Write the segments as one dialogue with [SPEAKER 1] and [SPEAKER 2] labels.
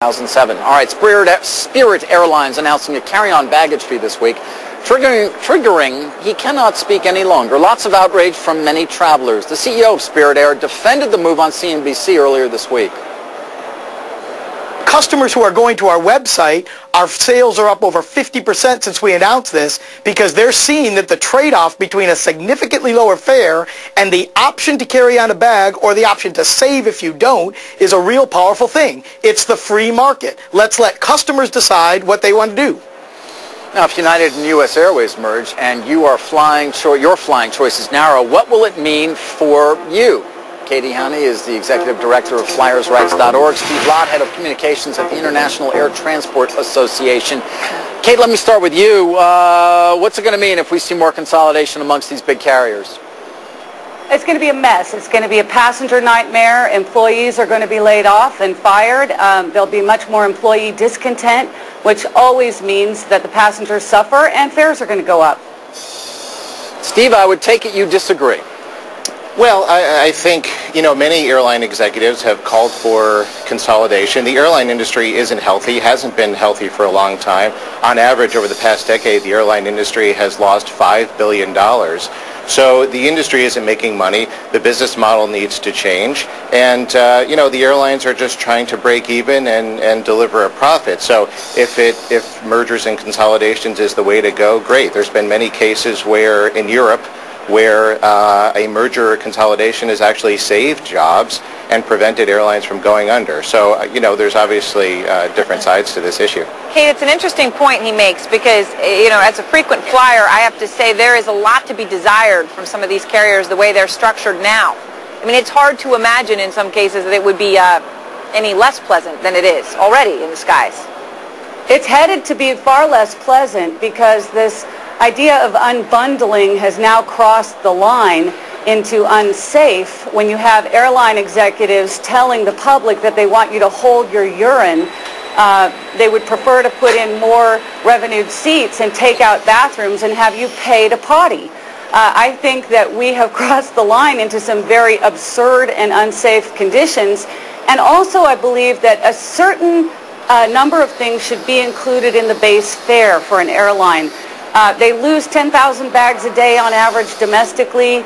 [SPEAKER 1] 2007. All right, Spirit Airlines announcing a carry-on baggage fee this week, triggering he cannot speak any longer. Lots of outrage from many travelers. The CEO of Spirit Air defended the move on CNBC earlier this week.
[SPEAKER 2] Customers who are going to our website, our sales are up over 50% since we announced this, because they're seeing that the trade-off between a significantly lower fare and the option to carry on a bag or the option to save if you don't is a real powerful thing. It's the free market. Let's let customers decide what they want to do.
[SPEAKER 1] Now, if United and U.S. Airways merge and your flying choice is narrow, what will it mean for you? Katie Hanni is the Executive Director of FlyersRights.org. Steve Lott, Head of Communications at the International Air Transport Association. Kate, let me start with you. What's it going to mean if we see more consolidation amongst these big carriers?
[SPEAKER 3] It's going to be a mess. It's going to be a passenger nightmare. Employees are going to be laid off and fired. There'll be much more employee discontent, which always means that the passengers suffer and fares are going to go up.
[SPEAKER 1] Steve, I would take it you disagree.
[SPEAKER 4] Well, I think, many airline executives have called for consolidation. The airline industry isn't healthy, hasn't been healthy for a long time. On average, over the past decade, the airline industry has lost $5 billion. So the industry isn't making money. The business model needs to change. And, the airlines are just trying to break even and deliver a profit. So if mergers and consolidations is the way to go, great. There's been many cases where in Europe, where a merger or consolidation has actually saved jobs and prevented airlines from going under. So, there's obviously different sides to this issue.
[SPEAKER 5] Kate, it's an interesting point he makes because, as a frequent flyer, I have to say there is a lot to be desired from some of these carriers the way they're structured now. I mean, it's hard to imagine in some cases that it would be any less pleasant than it is already in the skies.
[SPEAKER 3] It's headed to be far less pleasant because this idea of unbundling has now crossed the line into unsafe when you have airline executives telling the public that they want you to hold your urine. They would prefer to put in more revenued seats and take out bathrooms and have you pay to potty. I think that we have crossed the line into some very absurd and unsafe conditions. And also I believe that a certain number of things should be included in the base fare for an airline. They lose 10,000 bags a day on average domestically,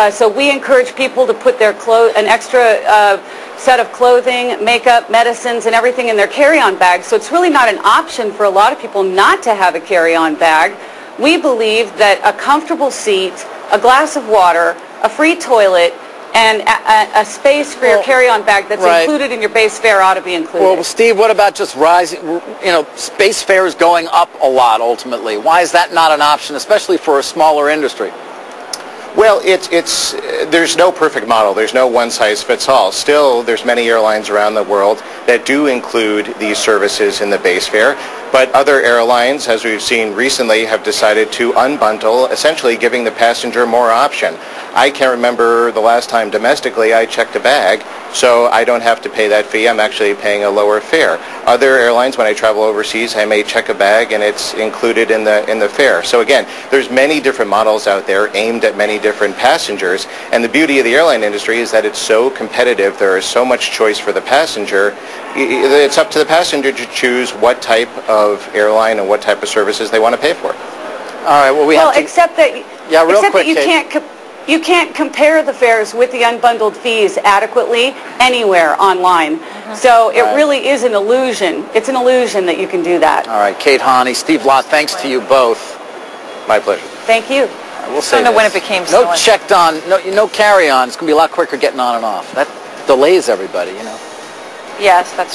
[SPEAKER 3] so we encourage people to put an extra set of clothing, makeup, medicines, and everything in their carry-on bags. So it's really not an option for a lot of people not to have a carry-on bag. We believe that a comfortable seat, a glass of water, a free toilet, and a space for your carry-on bag that's included in your base fare ought to be included.
[SPEAKER 1] Well, Steve, what about just rising, space fares going up a lot ultimately? Why is that not an option, especially for a smaller industry?
[SPEAKER 4] Well, there's no perfect model. There's no one-size-fits-all. Still, there's many airlines around the world that do include these services in the base fare. But other airlines, as we've seen recently, have decided to unbundle, essentially giving the passenger more option. I can't remember the last time domestically I checked a bag, so I don't have to pay that fee. I'm actually paying a lower fare. Other airlines, when I travel overseas, I may check a bag and it's included in the fare. So again, there's many different models out there aimed at many different passengers. And the beauty of the airline industry is that it's so competitive. There is so much choice for the passenger. It's up to the passenger to choose what type of airline and what type of services they want to pay for.
[SPEAKER 1] All right. Well,
[SPEAKER 3] except that you can't compare the fares with the unbundled fees adequately anywhere online. So it really is an illusion. It's an illusion that you can do that.
[SPEAKER 1] All right, Kate Hanni, Steve Lott, thanks to you both.
[SPEAKER 4] My pleasure.
[SPEAKER 3] Thank you.
[SPEAKER 1] We'll say
[SPEAKER 5] I don't know when it became so.
[SPEAKER 1] No checked on, no carry-on. It's going to be a lot quicker getting on and off. That delays everybody,
[SPEAKER 5] Yes, that's